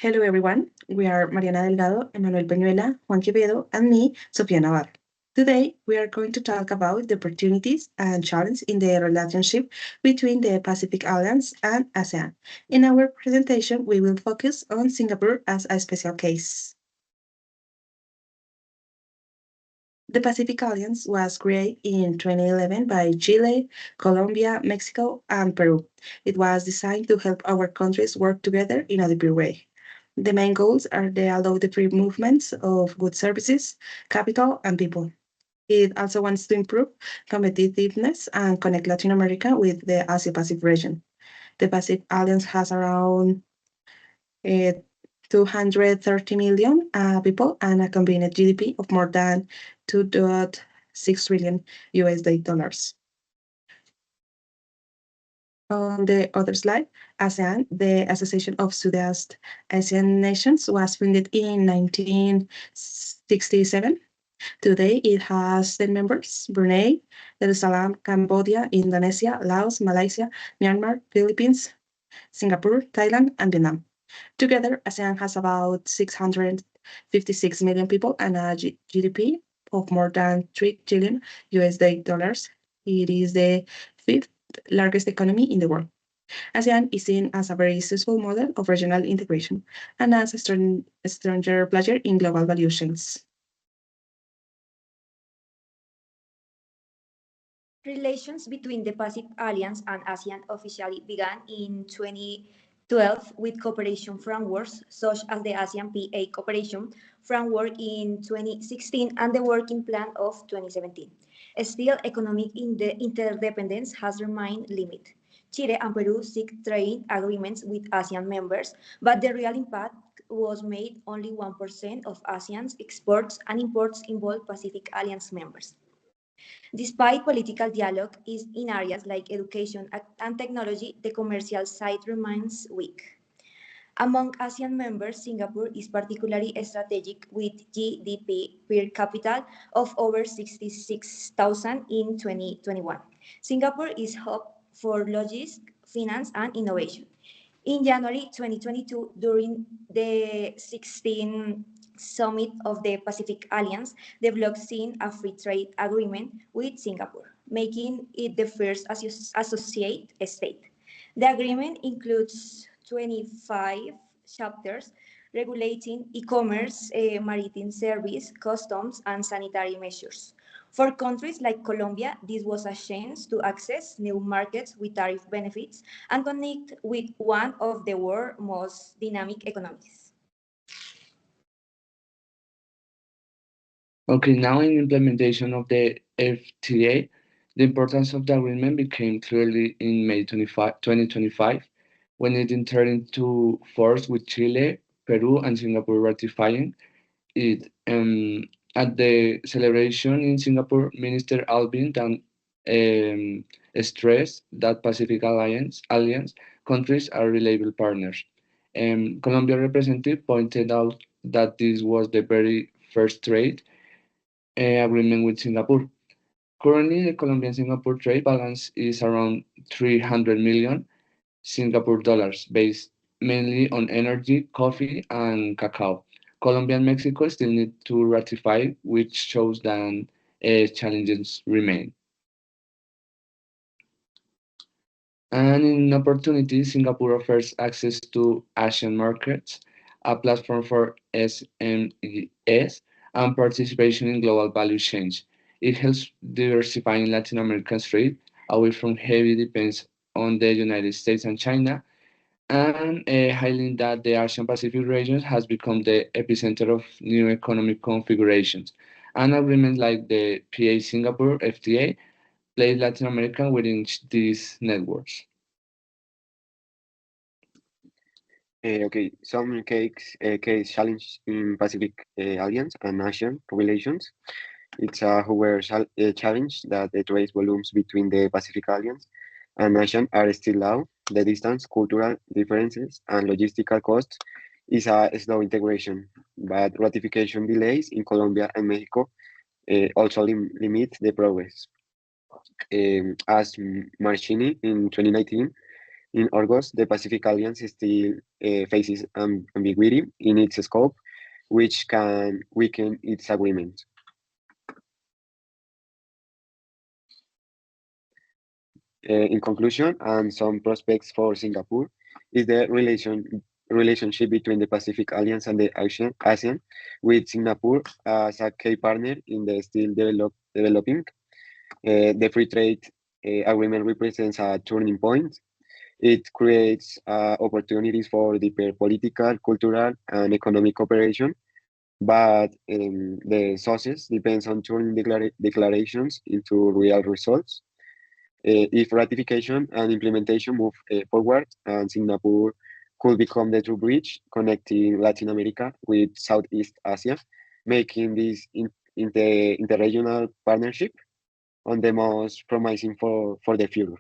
Hello everyone, we are Mariana Delgado, Emanuel Peñuela, Juan Quevedo, and me, Sofia Navarro. Today, we are going to talk about the opportunities and challenges in the relationship between the Pacific Alliance and ASEAN. In our presentation, we will focus on Singapore as a special case. The Pacific Alliance was created in 2011 by Chile, Colombia, Mexico, and Peru. It was designed to help our countries work together in a deeper way. The main goals are to allow the free movements of goods, services, capital, and people. It also wants to improve competitiveness and connect Latin America with the Asia-Pacific region. The Pacific Alliance has around 230 million people and a combined GDP of more than 2.6 trillion USD dollars. On the other slide, ASEAN, the Association of Southeast Asian Nations, was founded in 1967. Today, it has 10 members: Brunei, Darussalam, Cambodia, Indonesia, Laos, Malaysia, Myanmar, Philippines, Singapore, Thailand, and Vietnam. Together, ASEAN has about 656 million people and a GDP of more than 3 trillion USD dollars. It is the fifth largest economy in the world. ASEAN is seen as a very successful model of regional integration and as a stronger player in global value chains. Relations between the Pacific Alliance and ASEAN officially began in 2012 with cooperation frameworks such as the ASEAN PA Cooperation Framework in 2016 and the Working Plan of 2017. Still, economic interdependence has remained limited. Chile and Peru seek trade agreements with ASEAN members, but the real impact was made only 1% of ASEAN's exports and imports involve Pacific Alliance members. Despite political dialogue is in areas like education and technology, the commercial side remains weak. Among ASEAN members, Singapore is particularly strategic with GDP per capita of over 66,000 in 2021. Singapore is hub for logistics, finance, and innovation. In January 2022, during the 16th Summit of the Pacific Alliance, the bloc signed a free trade agreement with Singapore, making it the first associate state. The agreement includes 25 chapters regulating e-commerce, maritime service, customs, and sanitary measures. For countries like Colombia, this was a chance to access new markets with tariff benefits and connect with one of the world's most dynamic economies. Okay, now in implementation of the FTA, the importance of the agreement became clearly in May 2025, when it entered into force with Chile, Peru, and Singapore ratifying it. At the celebration in Singapore, Minister Alvin Tan stressed that Pacific Alliance countries are reliable partners. Colombia representative pointed out that this was the very first trade agreement with Singapore. Currently, the Colombian-Singapore trade balance is around 300 million Singapore dollars, based mainly on energy, coffee, and cacao. Colombia and Mexico still need to ratify, which shows that challenges remain. And in opportunities, Singapore offers access to Asian markets, a platform for SMEs, and participation in global value chains. It helps diversifying Latin American trade away from heavy dependence on the United States and China, and highlighting that the Asian Pacific region has become the epicenter of new economic configurations. And agreements like the PA Singapore FTA place Latin America within these networks. Okay, some case challenge in Pacific Alliance and ASEAN relations. It's a challenge that the trade volumes between the Pacific Alliance and ASEAN are still low. The distance, cultural differences, and logistical costs is a slow integration, but ratification delays in Colombia and Mexico also limit the progress. As Marchini in 2019 In August, the Pacific Alliance still faces ambiguity in its scope, which can weaken its agreement. In conclusion, and some prospects for Singapore, is the relationship between the Pacific Alliance and the ASEAN, with Singapore as a key partner in the still developing. The free trade agreement represents a turning point. It creates opportunities for deeper political, cultural, and economic cooperation, but the success depends on turning declarations into real results. If ratification and implementation move forward, and Singapore could become the true bridge connecting Latin America with Southeast Asia, making this interregional partnership on the most promising for the future.